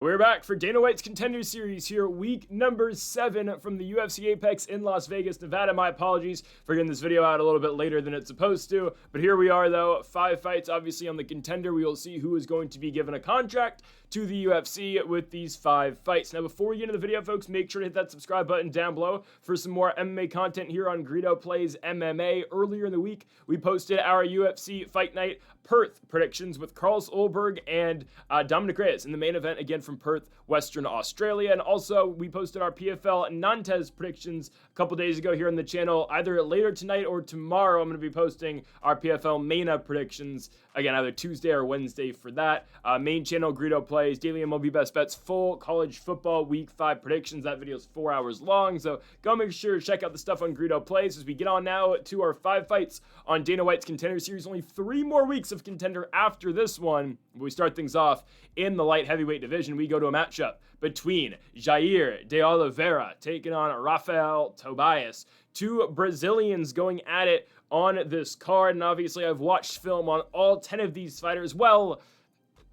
We're back for Dana White's Contender Series here, week number 7 from the UFC Apex in Las Vegas, Nevada. My apologies for getting this video out a little bit later than it's supposed to, but here we are though, 5 fights obviously on the Contender. We will see who is going to be given a contract to the UFC with these 5 fights. Now before we get into the video, folks, make sure to hit that subscribe button down below for some more MMA content here on Greedo Plays MMA. Earlier in the week, we posted our UFC Fight Night Perth predictions with Carlos Ulberg and Dominic Reyes in the main event, again from Perth, Western Australia. And also, we posted our PFL Nantes predictions a couple days ago here on the channel. Either later tonight or tomorrow, I'm going to be posting our PFL Mena predictions, again, either Tuesday or Wednesday for that. Main channel, Greedo Plays, Daily MLB Best Bets, full college football week 5 predictions. That video is 4 hours long, so go make sure to check out the stuff on Greedo Plays as we get on now to our 5 fights on Dana White's Contender Series. Only 3 more weeks of Contender after this one. We start things off in the light heavyweight division. We go to a matchup between Jair de Oliveira taking on Rafael Tobias. 2 Brazilians going at it on this card, and obviously I've watched film on all 10 of these fighters. Well,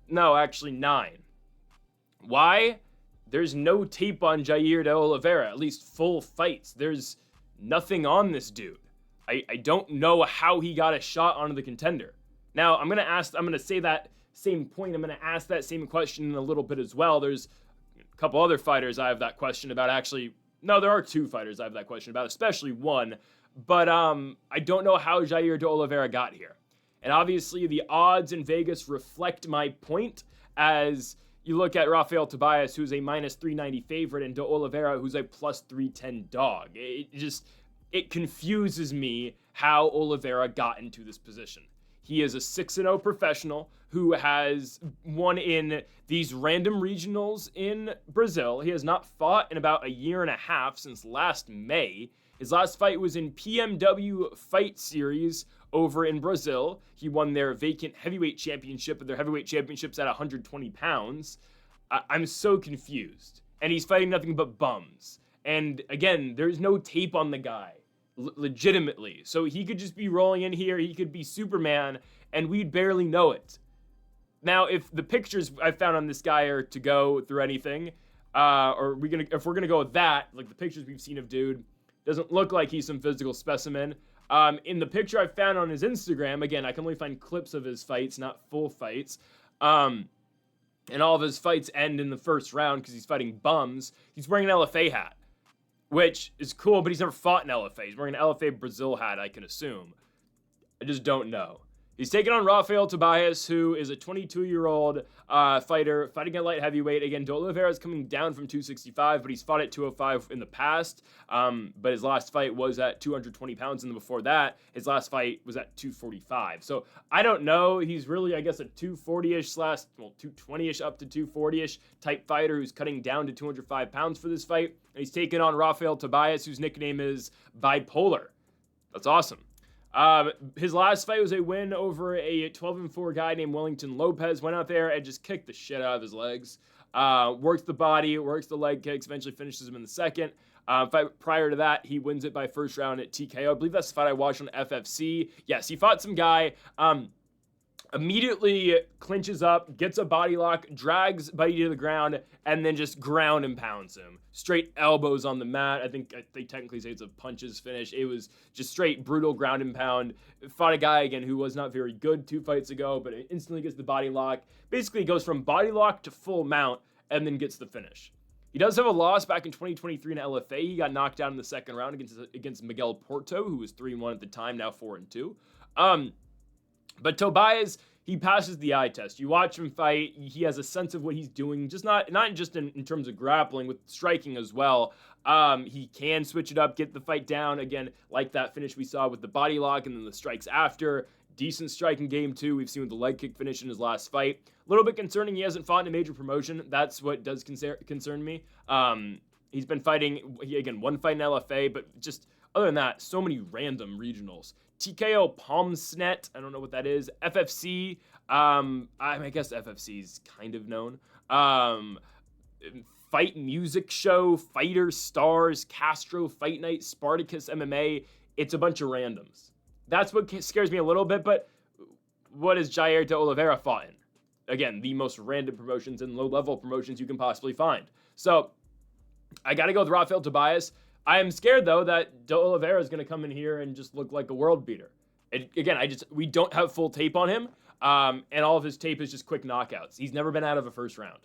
no, actually 9. Why? There's no tape on Jair de Oliveira, at least full fights. There's nothing on this dude. I don't know how he got a shot onto the Contender. Now, I'm going to say that same point. I'm going to ask that same question in a little bit as well. There's a couple other fighters I have that question about. Actually, no, there are 2 fighters I have that question about, especially one. But I don't know how Jair de Oliveira got here. And obviously, the odds in Vegas reflect my point as you look at Rafael Tobias, who's a minus 390 favorite, and de Oliveira, who's a plus 310 dog. It confuses me how Oliveira got into this position. He is a 6-0 professional who has won in these random regionals in Brazil. He has not fought in about a year and a half since last May. His last fight was in PMW Fight Series over in Brazil. He won their vacant heavyweight championship, and their heavyweight championship's at 120 pounds. I'm so confused. And he's fighting nothing but bums. And again, there's no tape on the guy. Legitimately. So he could just be rolling in here, he could be Superman, and we'd barely know it. Now, if the pictures I found on this guy are to go through anything, if we're gonna go with that, like the pictures we've seen of dude, doesn't look like he's some physical specimen. In the picture I found on his Instagram, again, I can only find clips of his fights, not full fights. And all of his fights end in the first round because he's fighting bums. He's wearing an LFA hat, which is cool, but he's never fought an LFA. He's wearing an LFA Brazil hat, I can assume. I just don't know. He's taking on Rafael Tobias, who is a 22-year-old fighter fighting at light heavyweight. Again, de Oliveira is coming down from 265, but he's fought at 205 in the past. But his last fight was at 220 pounds, and then before that, his last fight was at 245. So I don't know. He's really, I guess, a 240-ish / 220-ish up to 240-ish type fighter who's cutting down to 205 pounds for this fight. And he's taking on Rafael Tobias, whose nickname is Bipolar. That's awesome. His last fight was a win over a 12-4 guy named Wellington Lopez. Went out there and just kicked the shit out of his legs. Works the body, works the leg kicks, eventually finishes him in the second. Fight prior to that, he wins it by first round at TKO. I believe that's the fight I watched on FFC. Yes, he fought some guy. Immediately clinches up, gets a body lock, drags Buddy to the ground, and then just ground and pounds him. Straight elbows on the mat. I think they technically say it's a punches finish. It was just straight brutal ground and pound. Fought a guy, again, who was not very good 2 fights ago, but it instantly gets the body lock. Basically goes from body lock to full mount, and then gets the finish. He does have a loss back in 2023 in LFA. He got knocked down in the second round against Miguel Porto, who was 3-1 at the time, now 4-2. But Tobias, he passes the eye test. You watch him fight, he has a sense of what he's doing, just not just in terms of grappling, with striking as well. He can switch it up, get the fight down, again, like that finish we saw with the body lock and then the strikes after. Decent striking game, too. We've seen with the leg kick finish in his last fight. A little bit concerning, he hasn't fought in a major promotion. That's what does concern me. He's been fighting, again, 1 fight in LFA, but just other than that, so many random regionals. TKO Palmsnet, I don't know what that is. FFC, I guess FFC is kind of known. Fight Music Show, Fighter Stars, Castro Fight Night, Spartacus MMA. It's a bunch of randoms. That's what scares me a little bit, but what has Jair de Oliveira fought in? again, the most random promotions and low-level promotions you can possibly find. So I got to go with Rafael Tobias. I am scared, though, that Oliveira is going to come in here and just look like a world beater. And again, we don't have full tape on him, and all of his tape is just quick knockouts. He's never been out of a first round.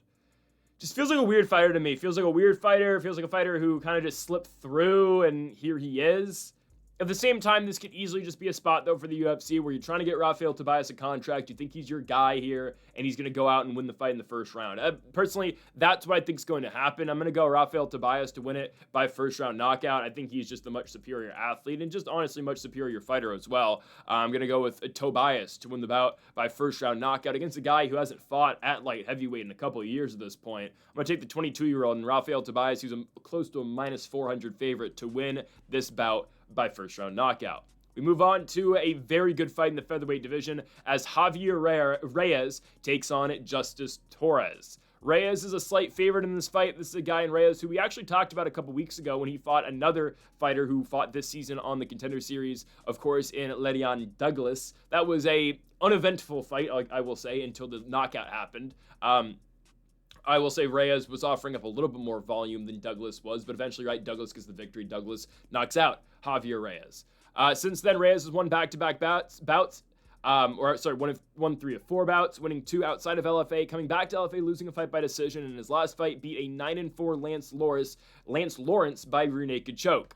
Just feels like a weird fighter to me. Feels like a weird fighter. Feels like a fighter who kind of just slipped through, and here he is. At the same time, this could easily just be a spot, though, for the UFC where you're trying to get Rafael Tobias a contract. You think he's your guy here, and he's going to go out and win the fight in the first round. Personally, that's what I think is going to happen. I'm going to go Rafael Tobias to win it by first-round knockout. I think he's just a much superior athlete and just honestly much superior fighter as well. I'm going to go with Tobias to win the bout by first-round knockout against a guy who hasn't fought at light heavyweight in a couple of years at this point. I'm going to take the 22-year-old and Rafael Tobias, who's close to a minus 400 favorite to win this bout by first-round knockout. We move on to a very good fight in the featherweight division as Javier Reyes takes on Justice Torres. Reyes is a slight favorite in this fight. This is a guy in Reyes who we actually talked about a couple weeks ago when he fought another fighter who fought this season on the Contender Series, of course, in Le'Veon Douglas. That was a uneventful fight, I will say, until the knockout happened. I will say Reyes was offering up a little bit more volume than Douglas was, but eventually, right, Douglas gets the victory. Douglas knocks out Javier Reyes. Since then, Reyes has won back-to-back bouts, won 3 of 4 bouts, winning 2 outside of LFA, coming back to LFA, losing a fight by decision, and in his last fight beat a 9-4 Lance Lawrence by rear naked choke.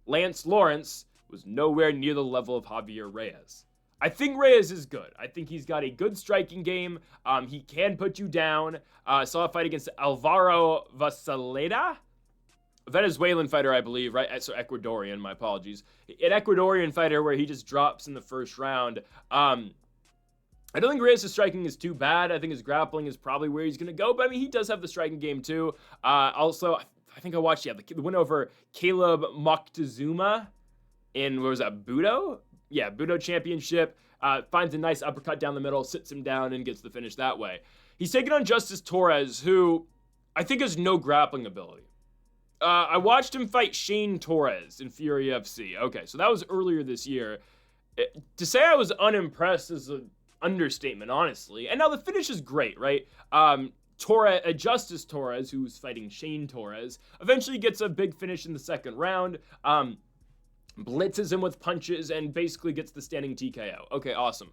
Lance Lawrence was nowhere near the level of Javier Reyes. I think Reyes is good. I think he's got a good striking game. He can put you down. Saw a fight against Alvaro Vasaleda, Venezuelan fighter, I believe, right? So Ecuadorian, my apologies. An Ecuadorian fighter where he just drops in the first round. I don't think Reyes' striking is too bad. I think his grappling is probably where he's going to go. But, I mean, he does have the striking game, too. Also, I think I watched, the win over Caleb Moctezuma in, what was that, Budo? Yeah, Budo Championship. Finds a nice uppercut down the middle, sits him down, and gets the finish that way. He's taking on Justice Torres, who I think has no grappling ability. I watched him fight Shane Torres in Fury FC. Okay, so that was earlier this year. To say I was unimpressed is an understatement, honestly. And now the finish is great, right? Justice Torres, who's fighting Shane Torres, eventually gets a big finish in the second round. Blitzes him with punches and basically gets the standing TKO. Okay, awesome.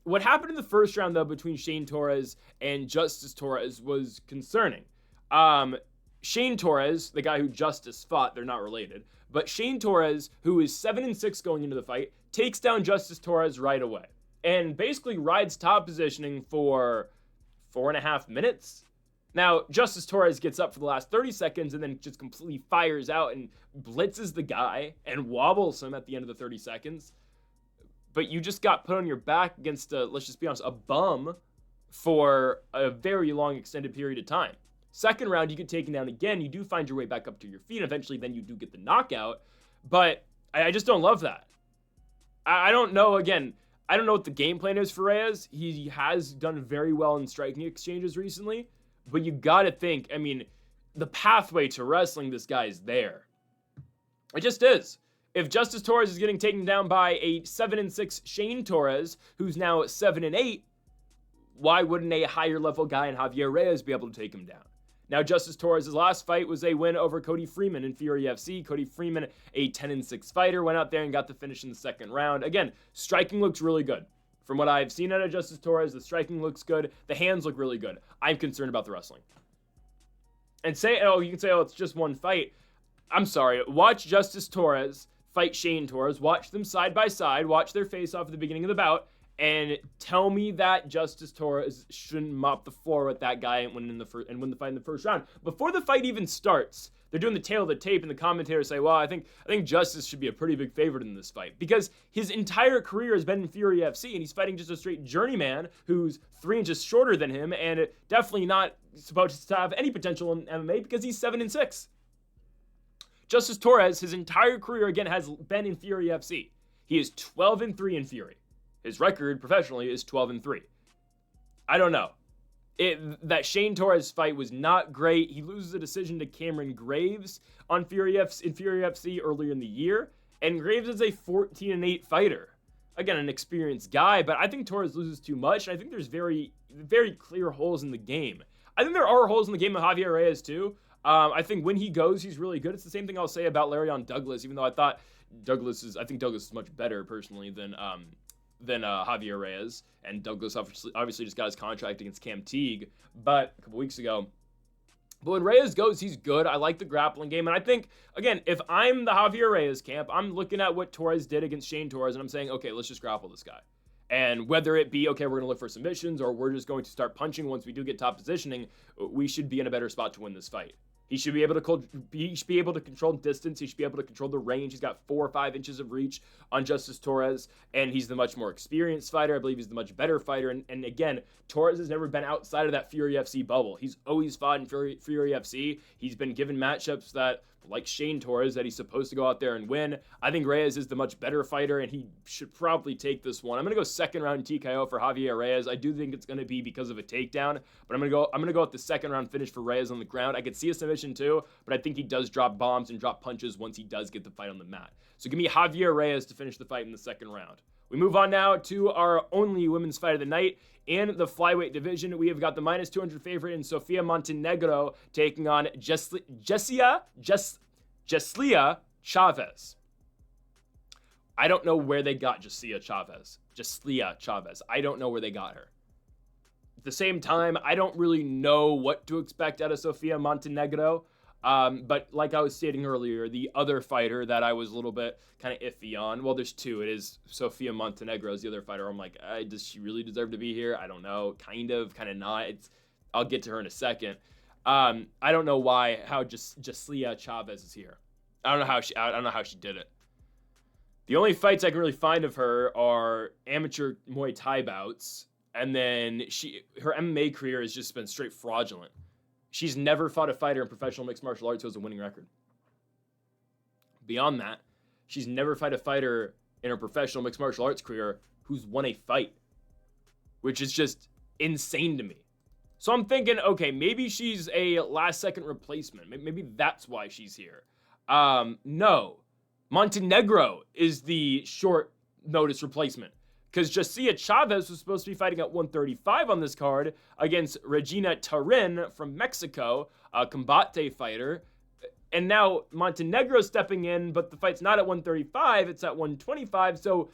What happened in the first round, though, between Shane Torres and Justice Torres was concerning. Shane Torres, the guy who Justice fought, they're not related, but Shane Torres, who is 7-6 going into the fight, takes down Justice Torres right away and basically rides top positioning for 4.5 minutes. Now, Justice Torres gets up for the last 30 seconds and then just completely fires out and blitzes the guy and wobbles him at the end of the 30 seconds. But you just got put on your back against, let's just be honest, a bum for a very long extended period of time. Second round, you get taken down again. You do find your way back up to your feet. Eventually, then you do get the knockout. But I just don't love that. I don't know, again, I don't know what the game plan is for Reyes. He has done very well in striking exchanges recently. But you gotta think, I mean, the pathway to wrestling this guy is there. It just is. If Justice Torres is getting taken down by a 7-6 Shane Torres, who's now 7-8, why wouldn't a higher level guy in Javier Reyes be able to take him down? Now, Justice Torres' last fight was a win over Cody Freeman in Fury FC. Cody Freeman, a 10-6 fighter, went out there and got the finish in the second round. Again, striking looks really good. From what I've seen out of Justice Torres, the striking looks good. The hands look really good. I'm concerned about the wrestling. And you can say, it's just one fight. I'm sorry. Watch Justice Torres fight Shane Torres. Watch them side by side. Watch their face off at the beginning of the bout. And tell me that Justice Torres shouldn't mop the floor with that guy and win the fight in the first round. Before the fight even starts, they're doing the tail of the tape, and the commentators say, well, I think Justice should be a pretty big favorite in this fight. Because his entire career has been in Fury FC, and he's fighting just a straight journeyman who's 3 inches shorter than him, and definitely not supposed to have any potential in MMA because he's 7-6. Justice Torres, his entire career, again, has been in Fury FC. He is 12-3 in Fury. His record professionally is 12-3. I don't know. That Shane Torres fight was not great. He loses a decision to Cameron Graves in Fury FC earlier in the year. And Graves is a 14-8 fighter. again, an experienced guy, but I think Torres loses too much, and I think there's very, very clear holes in the game. I think there are holes in the game of Javier Reyes, too. I think when he goes, he's really good. It's the same thing I'll say about Larion Douglas, even though I think Douglas is much better, personally, than Javier Reyes. And Douglas obviously just got his contract against Cam Teague, but a couple weeks ago. But when Reyes goes, he's good. I like the grappling game. And I think, again, if I'm the Javier Reyes camp, I'm looking at what Torres did against Shane Torres, and I'm saying, okay, let's just grapple this guy. And whether it be, okay, we're going to look for submissions, or we're just going to start punching once we do get top positioning, we should be in a better spot to win this fight. He should be able to control distance. He should be able to control the range. He's got 4 or 5 inches of reach on Justice Torres, and he's the much more experienced fighter. I believe he's the much better fighter. And again, Torres has never been outside of that Fury FC bubble. He's always fought in Fury FC. He's been given matchups that, like Shane Torres, that he's supposed to go out there and win. I think Reyes is the much better fighter, and he should probably take this one. I'm going to go second round TKO for Javier Reyes. I do think it's going to be because of a takedown, but I'm going to go with the second round finish for Reyes on the ground. I could see a submission too, but I think he does drop bombs and drop punches once he does get the fight on the mat. So give me Javier Reyes to finish the fight in the second round. We move on now to our only women's fight of the night. In the flyweight division, we have got the minus 200 favorite in Sofia Montenegro taking on Jeslia Chaves. I don't know where they got Jeslia Chaves. I don't know where they got her. At the same time, I don't really know what to expect out of Sofia Montenegro. But like I was stating earlier, the other fighter that I was a little bit kind of iffy on, well, there's two. It is Sofia Montenegro is the other fighter. I'm like, does she really deserve to be here? I don't know. Kind of not. I'll get to her in a second. I don't know how Jeslia Chaves is here. I don't know how she did it. The only fights I can really find of her are amateur Muay Thai bouts, and then her MMA career has just been straight fraudulent. She's never fought a fighter in professional mixed martial arts who has a winning record. Beyond that, she's never fought a fighter in her professional mixed martial arts career who's won a fight, which is just insane to me. So I'm thinking, okay, maybe she's a last-second replacement. Maybe that's why she's here. No. Montenegro is the short-notice replacement. Because Jeslia Chaves was supposed to be fighting at 135 on this card against Regina Tarin from Mexico, a combate fighter. And now Montenegro's stepping in, but the fight's not at 135, it's at 125. So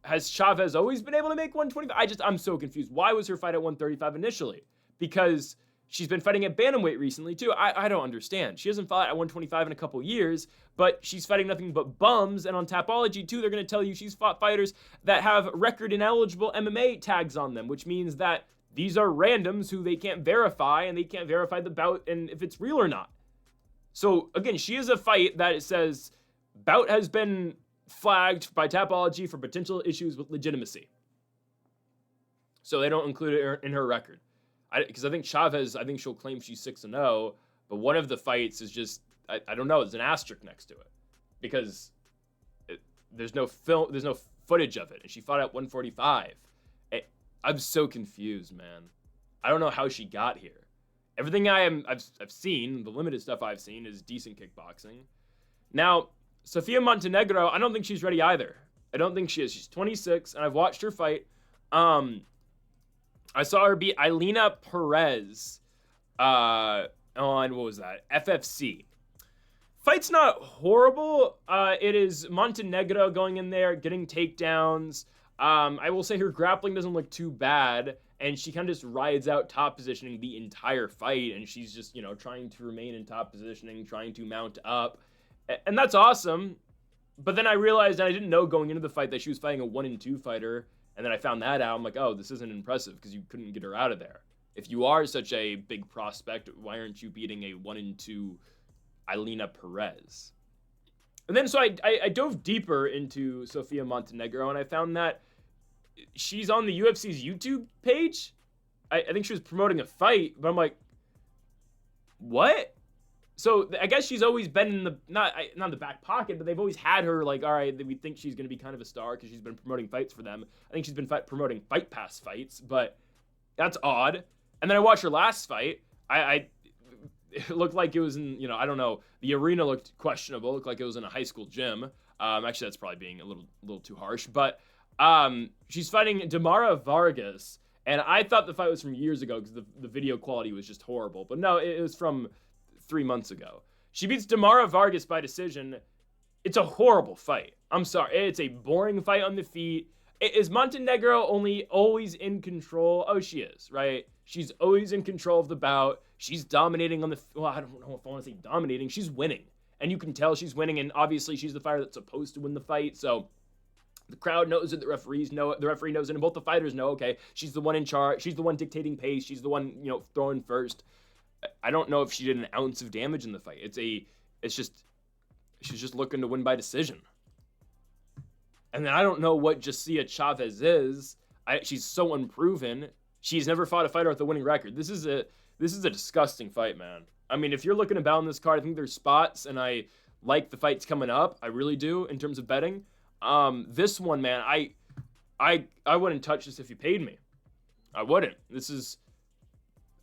has Chaves always been able to make 125? I'm so confused. Why was her fight at 135 initially? Because she's been fighting at bantamweight recently, too. I don't understand. She hasn't fought at 125 in a couple years, but she's fighting nothing but bums. And on Tapology, too, they're going to tell you she's fought fighters that have record-ineligible MMA tags on them, which means that these are randoms who they can't verify, and they can't verify the bout and if it's real or not. So, again, she is a fight that it says bout has been flagged by Tapology for potential issues with legitimacy. So they don't include it in her record. Because I think Chaves, she'll claim she's 6-0, but one of the fights is just, I don't know, there's an asterisk next to it. Because there's no footage of it, and she fought at 145. I'm so confused, man. I don't know how she got here. Everything I've seen, the limited stuff I've seen, is decent kickboxing. Now, Sofia Montenegro, I don't think she's ready either. I don't think she is. She's 26, and I've watched her fight. I saw her beat Ailina Perez on, what was that, FFC. Fight's not horrible. It is Montenegro going in there, getting takedowns. I will say her grappling doesn't look too bad, and she kind of just rides out top positioning the entire fight, and she's just, trying to remain in top positioning, trying to mount up. And that's awesome. But then I realized, and I didn't know going into the fight, that she was fighting a 1-2 fighter. And then I found that out. I'm like, oh, this isn't impressive because you couldn't get her out of there. If you are such a big prospect, why aren't you beating a 1-2 Ailina Perez? And then so I dove deeper into Sofia Montenegro, and I found that she's on the UFC's YouTube page. I think she was promoting a fight, but I'm like, what? So I guess she's always been in the, not the back pocket, but they've always had her like, all right, we think she's going to be kind of a star because she's been promoting fights for them. I think she's been promoting Fight Pass fights, but that's odd. And then I watched her last fight. It looked like it was in, I don't know. The arena looked questionable. It looked like it was in a high school gym. Actually, that's probably being a little too harsh. But She's fighting Damara Vargas, and I thought the fight was from years ago because the video quality was just horrible. But no, it was from 3 months ago. She beats Damara Vargas by decision. It's a horrible fight. I'm sorry. It's a boring fight on the feet. Is Montenegro always in control? Oh, she is, right? She's always in control of the bout. She's dominating on the... Well, I don't know if I want to say dominating. She's winning. And you can tell she's winning, and obviously she's the fighter that's supposed to win the fight, so... The crowd knows it, the referees know it, the referee knows it, and both the fighters know, okay, she's the one in charge, she's the one dictating pace, she's the one, throwing first. I don't know if she did an ounce of damage in the fight. She's just looking to win by decision. And then I don't know what Jessica Chaves is. She's so unproven. She's never fought a fighter with a winning record. This is a disgusting fight, man. I mean, if you're looking to bet on this card, I think there's spots, and I like the fights coming up. I really do, in terms of betting. This one, man, I wouldn't touch this if you paid me. I wouldn't.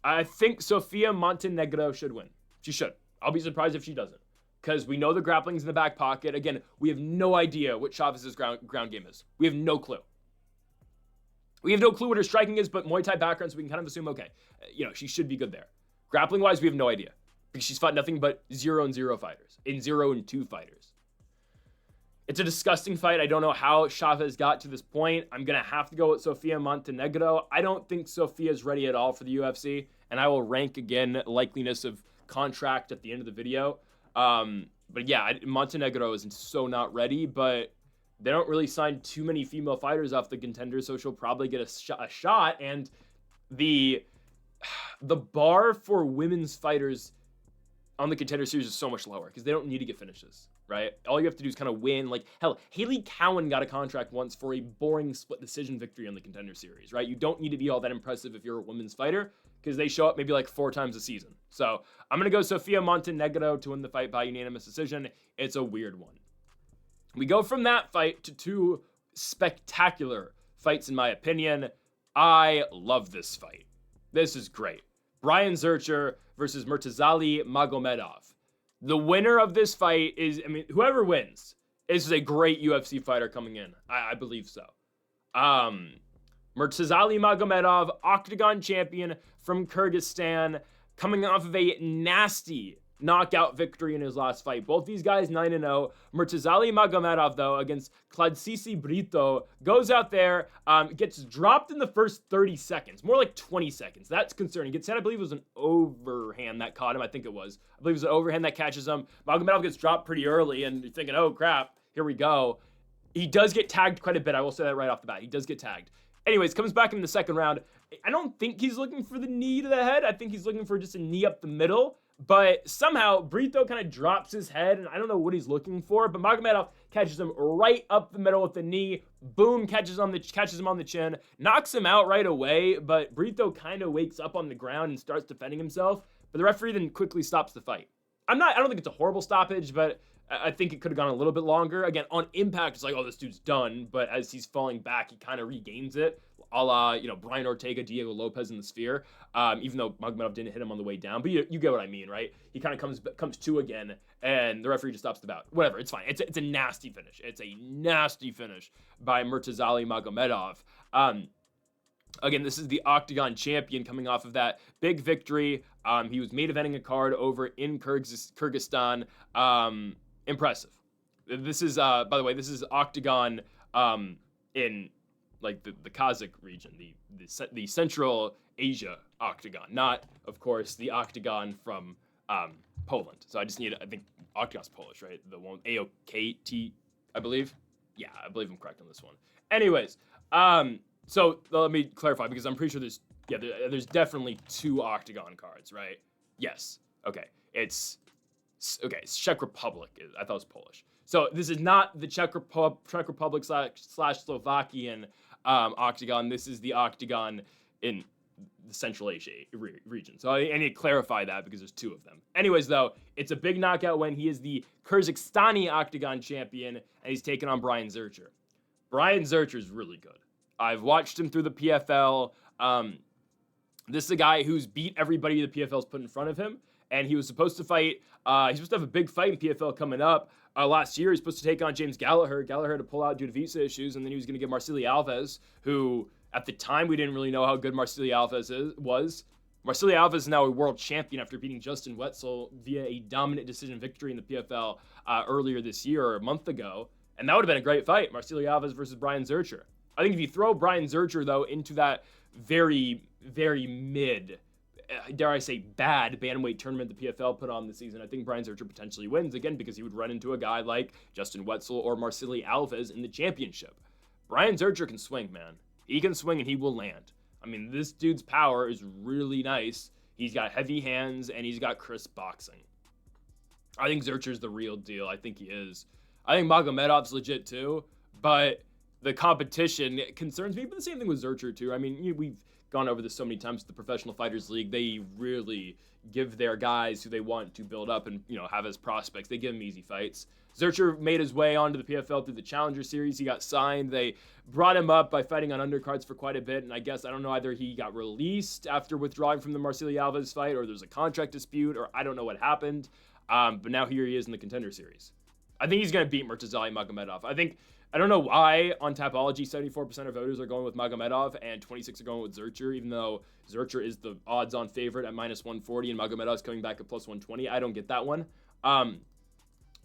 I think Sofia Montenegro should win. She should. I'll be surprised if she doesn't. Because we know the grappling's in the back pocket. Again, we have no idea what Chavez's ground game is. We have no clue. We have no clue what her striking is, but Muay Thai background, so we can kind of assume, okay, she should be good there. Grappling-wise, we have no idea. Because she's fought nothing but 0-0 fighters. And 0-2 fighters. It's a disgusting fight. I don't know how Chavez got to this point. I'm going to have to go with Sofia Montenegro. I don't think Sofia's ready at all for the UFC, and I will rank again likeliness of contract at the end of the video. But yeah, Montenegro is so not ready, but they don't really sign too many female fighters off the Contender, so she'll probably get a shot, and the bar for women's fighters on the Contender series is so much lower because they don't need to get finishes. Right? All you have to do is kind of win. Like, hell, Haley Cowan got a contract once for a boring split decision victory on the Contender series, right? You don't need to be all that impressive if you're a women's fighter because they show up maybe like 4 times a season. So I'm going to go Sofia Montenegro to win the fight by unanimous decision. It's a weird one. We go from that fight to 2 spectacular fights, in my opinion. I love this fight. This is great. Brian Zurcher versus Murtazali Magomedov. The winner of this fight is, whoever wins, is a great UFC fighter coming in. I believe so. Murtazali Magomedov, Octagon champion from Kyrgyzstan, coming off of a nasty knockout victory in his last fight. Both these guys 9-0. Murtazali Magomedov, though, against Kladisisi Brito, goes out there, gets dropped in the first 30 seconds. More like 20 seconds. That's concerning. Gets hit, I believe it was an overhand that caught him. I think it was. I believe it was an overhand that catches him. Magomedov gets dropped pretty early, and you're thinking, oh, crap, here we go. He does get tagged quite a bit. I will say that right off the bat. He does get tagged. Anyways, comes back in the second round. I don't think he's looking for the knee to the head. I think he's looking for just a knee up the middle. But somehow, Brito kind of drops his head, and I don't know what he's looking for, but Magomedov catches him right up the middle with the knee. Boom, catches him on the chin, knocks him out right away, but Brito kind of wakes up on the ground and starts defending himself. But the referee then quickly stops the fight. I don't think it's a horrible stoppage, but I think it could have gone a little bit longer. Again, on impact, it's like, oh, this dude's done. But as he's falling back, he kind of regains it, a la, Brian Ortega, Diego Lopez in the Sphere. Even though Magomedov didn't hit him on the way down. But you get what I mean, right? He kind of comes to again, and the referee just stops the bout. Whatever, it's fine. It's a nasty finish. It's a nasty finish by Murtazali Magomedov. Again, this is the Octagon champion coming off of that big victory. He was main eventing a card over in Kyrgyzstan. Impressive. This is, by the way, this is Octagon in like the Kazakh region, the Central Asia Octagon, not, of course, the Octagon from Poland. So I think Octagon's Polish, right? The one AOKT, I believe. Yeah, I believe I'm correct on this one. Anyways, so let me clarify because I'm pretty sure there's definitely 2 Octagon cards, right? Yes. Okay. It's Czech Republic. I thought it was Polish. So this is not the Czech Republic / Slovakian Octagon. This is the Octagon in the Central Asia region. So I need to clarify that because there's 2 of them. Anyways, though, it's a big knockout win. He is the Kyrgyzstani Octagon champion, and he's taking on Brian Zurcher. Brian Zurcher is really good. I've watched him through the PFL. This is a guy who's beat everybody the PFL's put in front of him, and he was supposed to fight. He's supposed to have a big fight in PFL coming up. Last year, he's supposed to take on James Gallagher. Gallagher had to pull out due to visa issues, and then he was going to get Marceli Alves, who at the time we didn't really know how good Marceli Alves was. Marceli Alves is now a world champion after beating Justin Wetzel via a dominant decision victory in the PFL earlier this year or a month ago, and that would have been a great fight, Marceli Alves versus Brian Zurcher. I think if you throw Brian Zurcher, though, into that very, very mid, dare I say, bad bantamweight tournament the PFL put on this season, I think Brian Zurcher potentially wins, again, because he would run into a guy like Justin Wetzel or Marceli Alves in the championship. Brian Zurcher can swing, man. He can swing and he will land. I mean, this dude's power is really nice. He's got heavy hands and he's got crisp boxing. I think Zurcher's the real deal. I think he is. I think Magomedov's legit too, but the competition concerns me, but the same thing with Zurcher too. I mean, we've gone over this so many times with the Professional Fighters League. They really give their guys who they want to build up and, have as prospects. They give them easy fights. Zurcher made his way onto the PFL through the Challenger Series. He got signed. They brought him up by fighting on undercards for quite a bit, and I guess, I don't know, either he got released after withdrawing from the Marceli Alves fight, or there's a contract dispute, or I don't know what happened, but now here he is in the Contender Series. I think he's going to beat Murtazali Magomedov. I don't know why on Tapology 74% of voters are going with Magomedov and 26 are going with Zurcher, even though Zurcher is the odds-on favorite at minus 140 and Magomedov's coming back at plus 120. I don't get that one.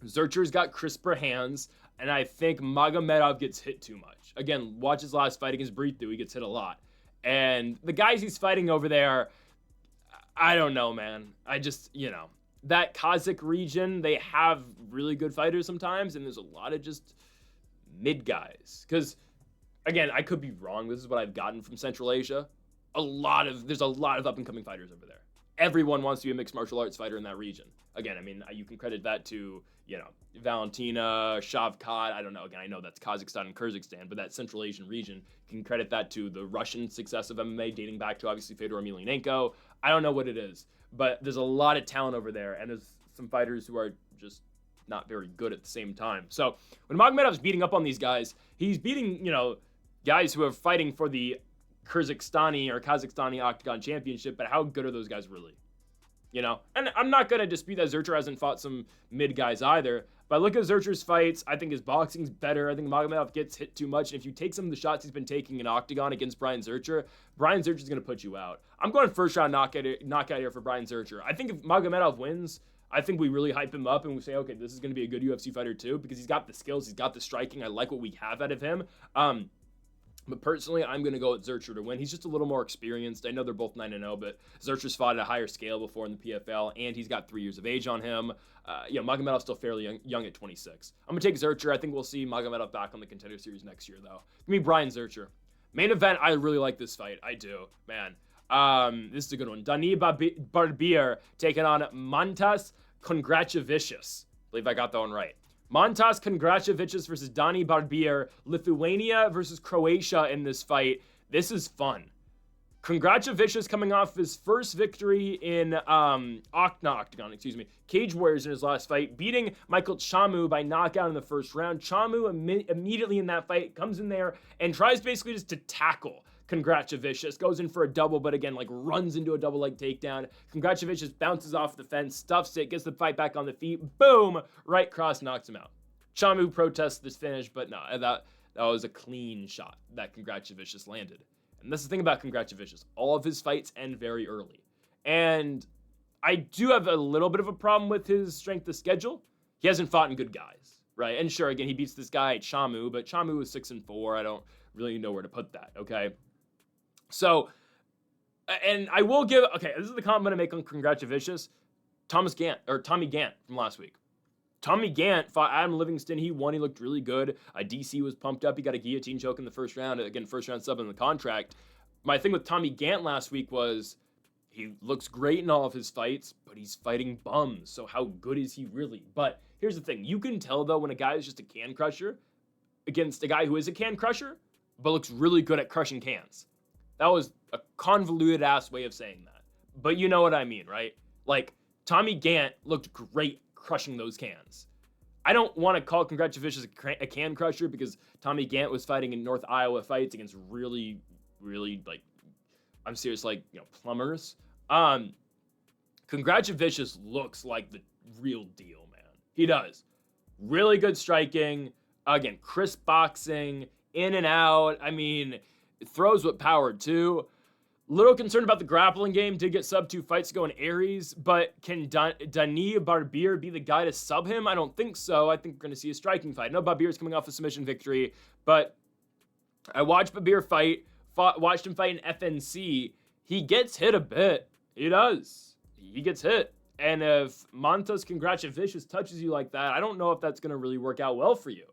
Zurcher's got crisper hands, and I think Magomedov gets hit too much. Again, watch his last fight against Breathu. He gets hit a lot. And the guys he's fighting over there, I don't know, man. That Kazakh region, they have really good fighters sometimes, and there's a lot of just mid guys. Because, again, I could be wrong. This is what I've gotten from Central Asia. There's a lot of up-and-coming fighters over there. Everyone wants to be a mixed martial arts fighter in that region. Again, I mean, you can credit that to, Valentina, Shavkat. I don't know. Again, I know that's Kazakhstan and Kyrgyzstan, but that Central Asian region, you can credit that to the Russian success of MMA dating back to, obviously, Fedor Emelianenko. I don't know what it is, but there's a lot of talent over there, and there's some fighters who are just not very good at the same time. So when Magomedov's beating up on these guys, he's beating, guys who are fighting for the Kyrgyzstani or Kazakhstani Octagon Championship, but how good are those guys really? And I'm not going to dispute that Zurcher hasn't fought some mid guys either, but I look at Zurcher's fights, I think his boxing's better. I think Magomedov gets hit too much, and if you take some of the shots he's been taking in Octagon against Brian Zurcher's going to put you out. I'm going first round knockout here for Brian Zurcher. I think if Magomedov wins, I think we really hype him up and we say, okay, this is going to be a good UFC fighter too, because he's got the skills, he's got the striking. I like what we have out of him. But personally, I'm going to go with Zurcher to win. He's just a little more experienced. I know they're both 9-0, but Zurcher's fought at a higher scale before in the PFL, and he's got 3 years of age on him. Magomedov's still fairly young at 26. I'm going to take Zurcher. I think we'll see Magomedov back on the Contender Series next year, though. Give me Brian Zurcher. Main event, I really like this fight. I do, man. This is a good one. Dani Barbier taking on Montas Kondravicius. I believe I got that one right. Montas Kondravicius versus Dani Barbier. Lithuania versus Croatia in this fight. This is fun. Kondravicius coming off his first victory in Cage Warriors in his last fight, beating Michael Chamu by knockout in the first round. Chamu immediately in that fight comes in there and tries basically just to tackle Kondravicius, goes in for a double, but again, runs into a double leg takedown. Kondravicius bounces off the fence, stuffs it, gets the fight back on the feet. Boom! Right cross knocks him out. Chamu protests this finish, but no, that was a clean shot that Kondravicius landed. And that's the thing about Kondravicius. All of his fights end very early. And I do have a little bit of a problem with his strength of schedule. He hasn't fought in good guys, right? And sure, again, he beats this guy at Chamu, but Chamu was 6-4. I don't really know where to put that, okay? So, and I will give, okay, this is the comment I'm going to make on Kondravicius. Tommy Gant from last week. Tommy Gant fought Adam Livingston. He won. He looked really good. DC was pumped up. He got a guillotine choke in the first round. Again, first round sub in the contract. My thing with Tommy Gant last week was he looks great in all of his fights, but he's fighting bums. So how good is he really? But here's the thing. You can tell, though, when a guy is just a can crusher against a guy who is a can crusher, but looks really good at crushing cans. That was a convoluted-ass way of saying that. But you know what I mean, right? Tommy Gant looked great crushing those cans. I don't want to call Kondravicius a can crusher because Tommy Gant was fighting in North Iowa fights against really, really, I'm serious, like, plumbers. Kondravicius looks like the real deal, man. He does. Really good striking. Again, crisp boxing, in and out. I mean, it throws with power, too. Little concerned about the grappling game. Did get sub 2 fights ago in Aries, but can Denis Barbier be the guy to sub him? I don't think so. I think we're going to see a striking fight. I know Barbier's coming off a submission victory, but I watched Barbier watched him fight in FNC. He gets hit a bit. He does. He gets hit. And if Kondravicius touches you like that, I don't know if that's going to really work out well for you.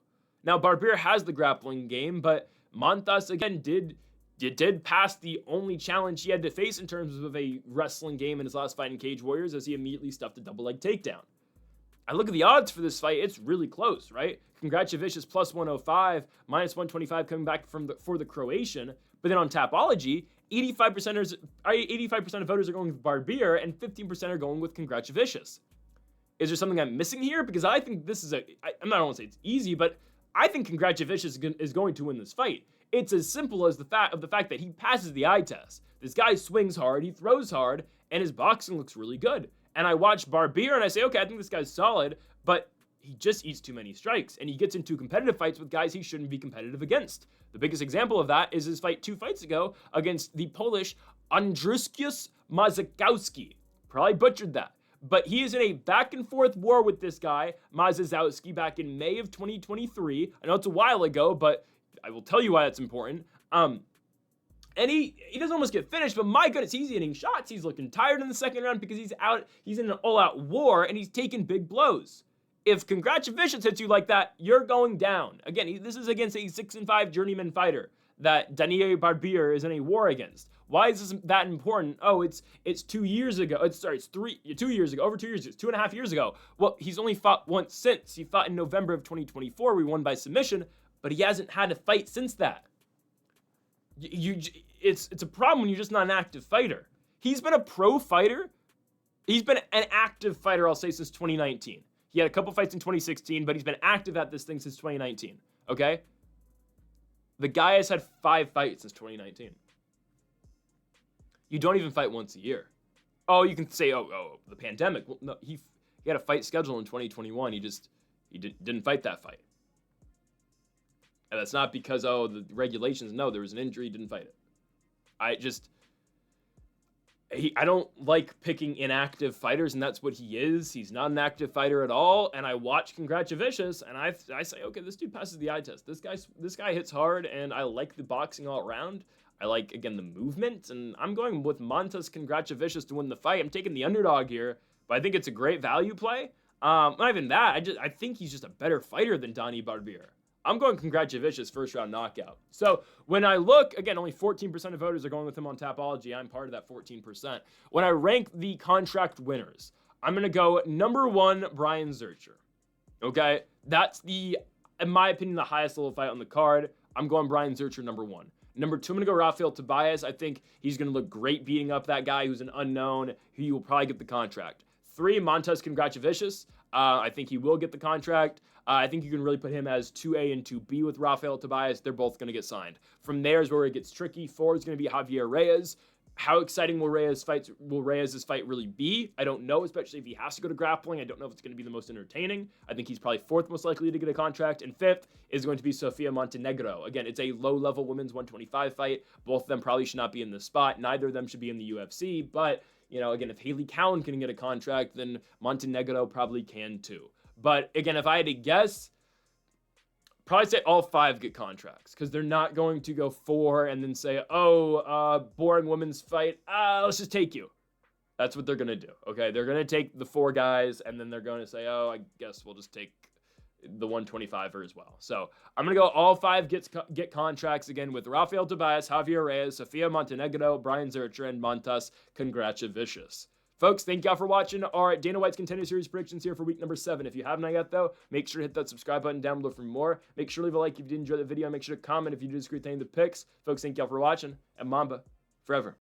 Now, Barbier has the grappling game, but Montes, again, did pass the only challenge he had to face in terms of a wrestling game in his last fight in Cage Warriors, as he immediately stuffed a double leg takedown. I look at the odds for this fight, it's really close, right? Kondravicius plus 105, minus 125 coming back for the Croatian. But then on Tapology, 85% of voters are going with Barbier and 15% are going with Kondravicius. Is there something I'm missing here? Because I think this is I'm not going to say it's easy, but I think Kondravicius is going to win this fight. It's as simple as the fact that he passes the eye test. This guy swings hard, he throws hard, and his boxing looks really good. And I watch Barbier and I say, okay, I think this guy's solid, but he just eats too many strikes, and he gets into competitive fights with guys he shouldn't be competitive against. The biggest example of that is his fight 2 fights ago against the Polish Andrzejus Mazakowski. Probably butchered that. But he is in a back-and-forth war with this guy, Mazakowski, back in May of 2023. I know it's a while ago, but I will tell you why that's important. And he doesn't almost get finished, but my goodness, he's hitting shots. He's looking tired in the second round because he's in an all-out war, and he's taking big blows. If Kondravicius hits you like that, you're going down. Again, this is against a 6-5 journeyman fighter that Denis Barbier is in a war against. Why is this that important? Oh, it's 2 years ago. It's 2 years ago. Over 2 years. It's 2.5 years ago. Well, he's only fought once since. He fought in November of 2024. We won by submission, but he hasn't had a fight since that. It's a problem when you're just not an active fighter. He's been a pro fighter. He's been an active fighter, I'll say, since 2019. He had a couple fights in 2016, but he's been active at this thing since 2019, okay? The guy has had 5 fights since 2019. You don't even fight once a year. Oh, you can say, oh, the pandemic. Well, no, he had a fight scheduled in 2021. He didn't fight that fight. And that's not because, the regulations. No, there was an injury, he didn't fight it. I don't like picking inactive fighters, and that's what he is. He's not an active fighter at all. And I watch Kondravicius, and I say, okay, this dude passes the eye test. This guy hits hard, and I like the boxing all around. I like, again, the movement, and I'm going with Montes Kondravicius to win the fight. I'm taking the underdog here, but I think it's a great value play. Not even that. I think he's just a better fighter than Denis Barbier. I'm going Kondravicius first round knockout. So when I look, again, only 14% of voters are going with him on Tapology. I'm part of that 14%. When I rank the contract winners, I'm going to go number 1, Brian Zurcher. Okay? That's in my opinion, the highest level fight on the card. I'm going Brian Zurcher number 1. Number 2, I'm going to go Rafael Tobias. I think he's going to look great beating up that guy who's an unknown. He will probably get the contract. 3, Montes Kondravicius. I think he will get the contract. I think you can really put him as 2A and 2B with Rafael Tobias. They're both going to get signed. From there is where it gets tricky. 4 is going to be Javier Reyes. How exciting will Reyes' fight really be? I don't know, especially if he has to go to grappling. I don't know if it's going to be the most entertaining. I think he's probably 4th most likely to get a contract. And 5th is going to be Sofia Montenegro. Again, it's a low-level women's 125 fight. Both of them probably should not be in the spot. Neither of them should be in the UFC. But, again, if Haley Cowan can get a contract, then Montenegro probably can too. But, again, if I had to guess, probably say all 5 get contracts, because they're not going to go 4 and then say, boring women's fight, let's just take you. That's what they're going to do, okay? They're going to take the 4 guys, and then they're going to say, I guess we'll just take the 125er as well. So I'm going to go all 5 get contracts, again, with Rafael Tobias, Javier Reyes, Sofia Montenegro, Brian Zurcher, and Montes Kondravicius. Folks, thank y'all for watching our Dana White's Contender Series predictions here for week number 7. If you haven't yet, though, make sure to hit that subscribe button down below for more. Make sure to leave a like if you did enjoy the video. Make sure to comment if you disagree with any of the picks. Folks, thank y'all for watching, and Mamba forever.